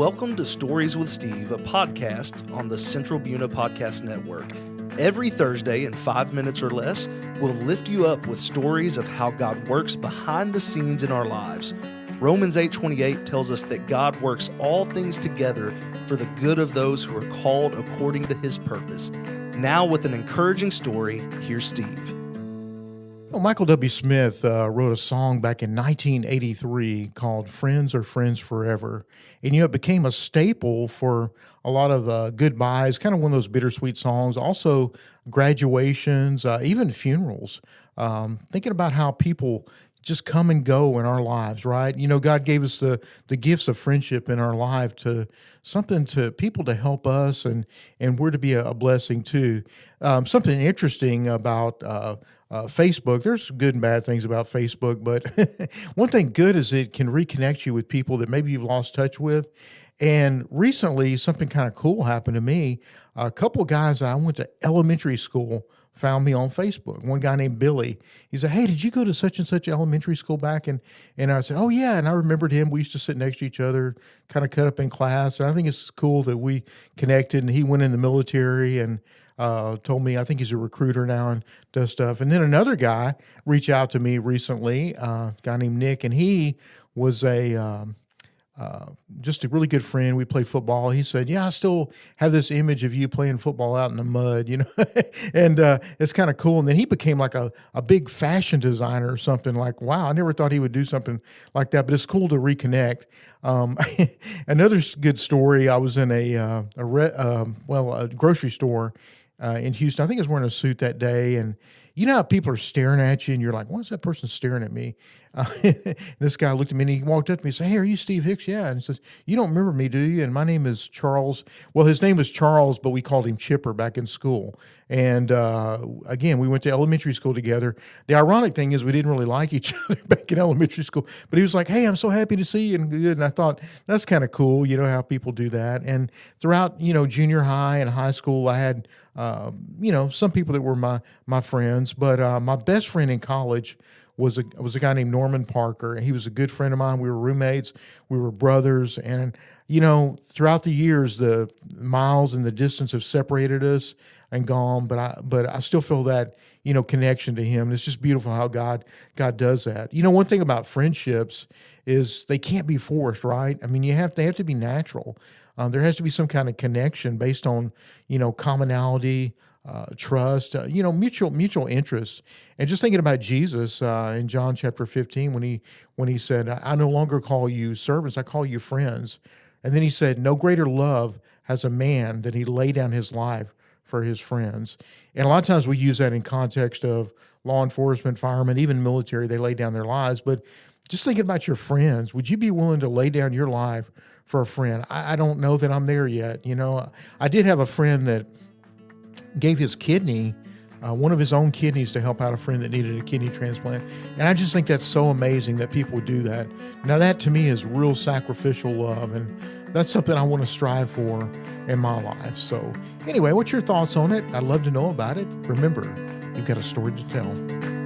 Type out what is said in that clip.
Welcome to Stories with Steve, a podcast on the Central Buna Podcast Network. Every Thursday in 5 minutes or less, we'll lift you up with stories of how God works behind the scenes in our lives. Romans 8:28 tells us that God works all things together for the good of those who are called according to his purpose. Now with an encouraging story, here's Steve. Well, Michael W. Smith wrote a song back in 1983 called Friends Are Friends Forever. And, it became a staple for a lot of goodbyes, kind of one of those bittersweet songs. Also, graduations, even funerals. Thinking about how people just come and go in our lives, right? God gave us the gifts of friendship in our life to something to people to help us, and we're to be a blessing too. Something interesting about Facebook. There's good and bad things about Facebook, but one thing good is it can reconnect you with people that maybe you've lost touch with. And recently, something kind of cool happened to me. A couple of guys that I went to elementary school found me on Facebook. One guy named Billy. He said, "Hey, did you go to such and such elementary school back?" And I said, "Oh, yeah." And I remembered him. We used to sit next to each other, kind of cut up in class. And I think it's cool that we connected. And he went in the military and told me, I think he's a recruiter now and does stuff. And then another guy reached out to me recently, a guy named Nick, and he was just a really good friend. We played football. He said, "Yeah, I still have this image of you playing football out in the mud, and it's kind of cool." And then he became like a big fashion designer or something. Like, wow, I never thought he would do something like that, but it's cool to reconnect. Another good story, I was in a grocery store in Houston. I think I was wearing a suit that day, and you know how people are staring at you, and you're like, "Why is that person staring at me?" This guy looked at me, and he walked up to me and said, "Hey, are you Steve Hicks?" "Yeah." And he says, "You don't remember me, do you? And my name is Charles." Well, his name was Charles, but we called him Chipper back in school. And again, we went to elementary school together. The ironic thing is we didn't really like each other back in elementary school, but he was like, "Hey, I'm so happy to see you." And I thought, that's kind of cool, how people do that. And throughout, junior high and high school, I had, some people that were my friends, but my best friend in college was a guy named Norman Parker. He was a good friend of mine. We were roommates. We were brothers. And, throughout the years, the miles and the distance have separated us and gone, but I still feel that, connection to him. And it's just beautiful how God does that. One thing about friendships is they can't be forced, right? I mean, they have to be natural. There has to be some kind of connection based on, commonality, trust, mutual interests. And just thinking about Jesus in John chapter 15, when he said, "I no longer call you servants, I call you friends." And then he said, "No greater love has a man than he lay down his life for his friends." And a lot of times we use that in context of law enforcement, firemen, even military, they lay down their lives. But just thinking about your friends, would you be willing to lay down your life for a friend? I don't know that I'm there yet. I did have a friend that gave his kidney, one of his own kidneys, to help out a friend that needed a kidney transplant. And I just think that's so amazing that people would do that. Now, that to me is real sacrificial love, and that's something I want to strive for in my life. So anyway, what's your thoughts on it? I'd love to know about it. Remember, you've got a story to tell.